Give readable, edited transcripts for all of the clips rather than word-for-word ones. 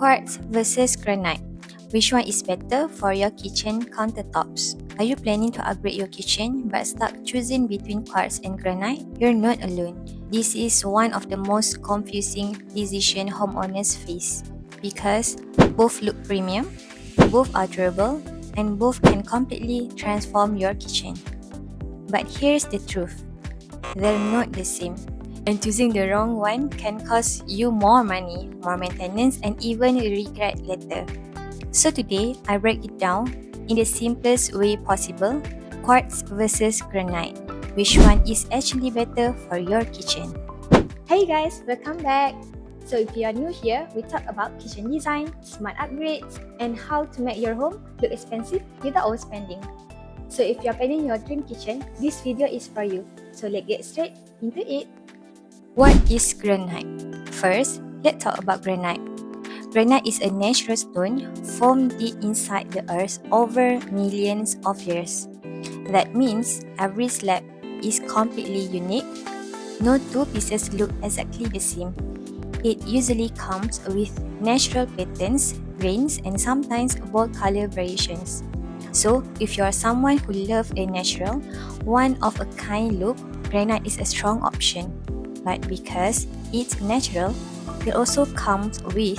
Quartz versus granite. Which one is better for your kitchen countertops? Are you planning to upgrade your kitchen but stuck choosing between quartz and granite? You're not alone. This is one of the most confusing decision homeowners face because both look premium, both are durable, and both can completely transform your kitchen. But here's the truth. They're not the same. And choosing the wrong one can cost you more money, more maintenance, and even regret later. So today, I break it down in the simplest way possible, quartz versus granite. Which one is actually better for your kitchen? Hey guys, welcome back! So if you are new here, we talk about kitchen design, smart upgrades, and how to make your home look expensive without overspending. So if you are planning your dream kitchen, this video is for you. So let's get straight into it. What is granite? First, let's talk about granite. Granite is a natural stone formed deep inside the earth over millions of years. That means every slab is completely unique. No two pieces look exactly the same. It usually comes with natural patterns, grains, and sometimes bold color variations. So, if you are someone who loves a natural, one-of-a-kind look, granite is a strong option. But because it's natural, it also comes with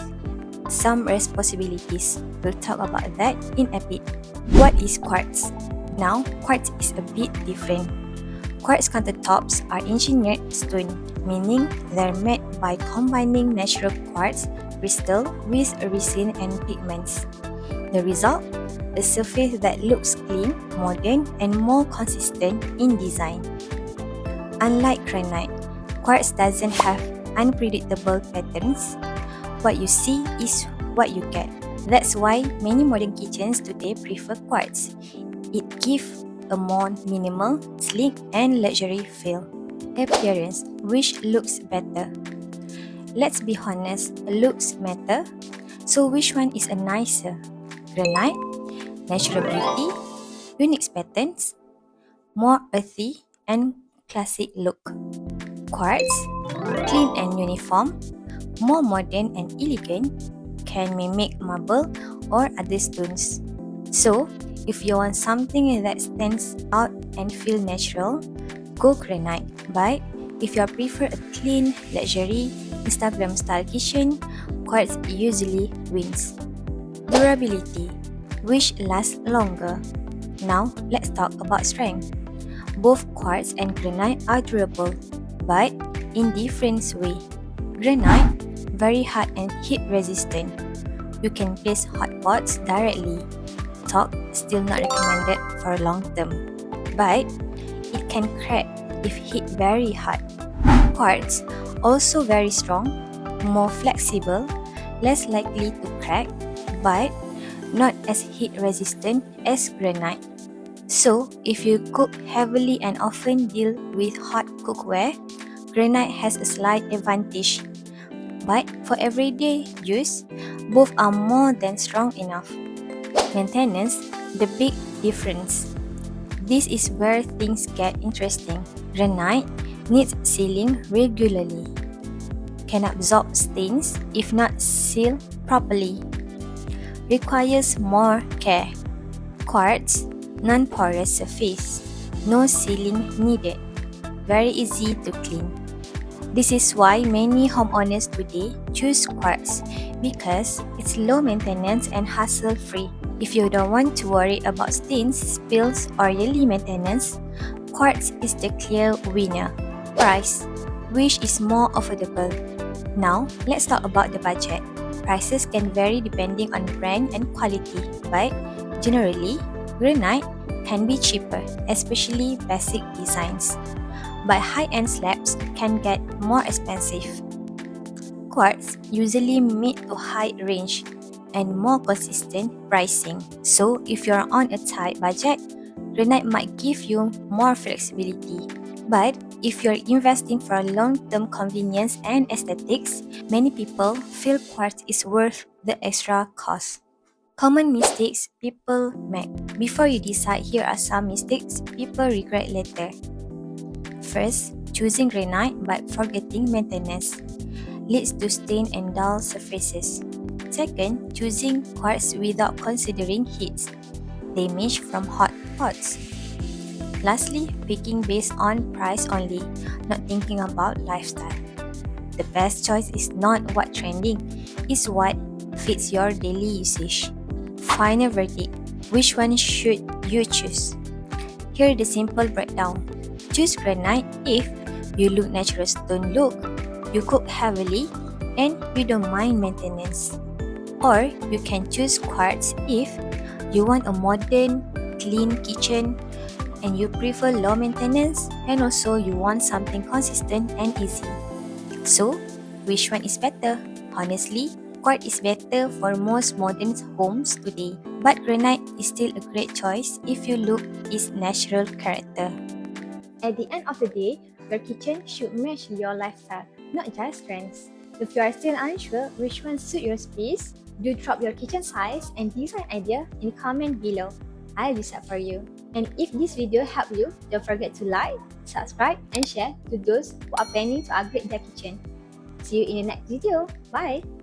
some responsibilities. We'll talk about that in a bit. What is quartz? Now, quartz is a bit different. Quartz countertops are engineered stone, meaning they're made by combining natural quartz crystal with resin and pigments. The result? A surface that looks clean, modern, and more consistent in design. Unlike granite, quartz doesn't have unpredictable patterns. What you see is what you get. That's why many modern kitchens today prefer quartz. It gives a more minimal, sleek, and luxury feel. Appearance, which looks better? Let's be honest, looks matter. So which one is a nicer? Granite, natural beauty, unique patterns, more earthy and classic look. Quartz, clean and uniform, more modern and elegant, can mimic marble or other stones. So, if you want something that stands out and feel natural, go granite. But if you prefer a clean, luxury, Instagram-style kitchen, quartz usually wins. Durability, which lasts longer. Now, let's talk about strength. Both quartz and granite are durable, but in different way. Granite, very hard and heat resistant. You can place hot pots directly. Top, still not recommended for long term. But it can crack if hit very hard. Quartz, also very strong, more flexible, less likely to crack, but not as heat resistant as granite. So, if you cook heavily and often deal with hot cookware, granite has a slight advantage. But for everyday use, both are more than strong enough. Maintenance, the big difference. This is where things get interesting. Granite needs sealing regularly. Can absorb stains if not sealed properly. Requires more care. Quartz, non-porous surface. No sealing needed. Very easy to clean. This is why many homeowners today choose quartz because it's low maintenance and hassle-free. If you don't want to worry about stains, spills, or yearly maintenance, quartz is the clear winner. Price, which is more affordable. Now, let's talk about the budget. Prices can vary depending on brand and quality, but generally, granite can be cheaper, especially basic designs. But high-end slabs can get more expensive. Quartz usually mid to high range and more consistent pricing. So if you're on a tight budget, granite might give you more flexibility. But if you're investing for long-term convenience and aesthetics, many people feel quartz is worth the extra cost. Common mistakes people make. Before you decide, here are some mistakes people regret later. First, choosing granite but forgetting maintenance leads to stain and dull surfaces. Second, choosing quartz without considering heat damage from hot pots. Lastly, picking based on price only, not thinking about lifestyle. The best choice is not what trending, it's what fits your daily usage. Final verdict, which one should you choose? Here the simple breakdown. Choose granite if you look natural stone look, you cook heavily, and you don't mind maintenance. Or you can choose quartz if you want a modern, clean kitchen and you prefer low maintenance and also you want something consistent and easy. So, which one is better? Honestly, quartz is better for most modern homes today, but granite is still a great choice if you look its natural character. At the end of the day, your kitchen should match your lifestyle, not just trends. If you are still unsure which one suits your space, do drop your kitchen size and design idea in the comment below. I'll decide for you. And if this video helped you, don't forget to like, subscribe, and share to those who are planning to upgrade their kitchen. See you in the next video. Bye!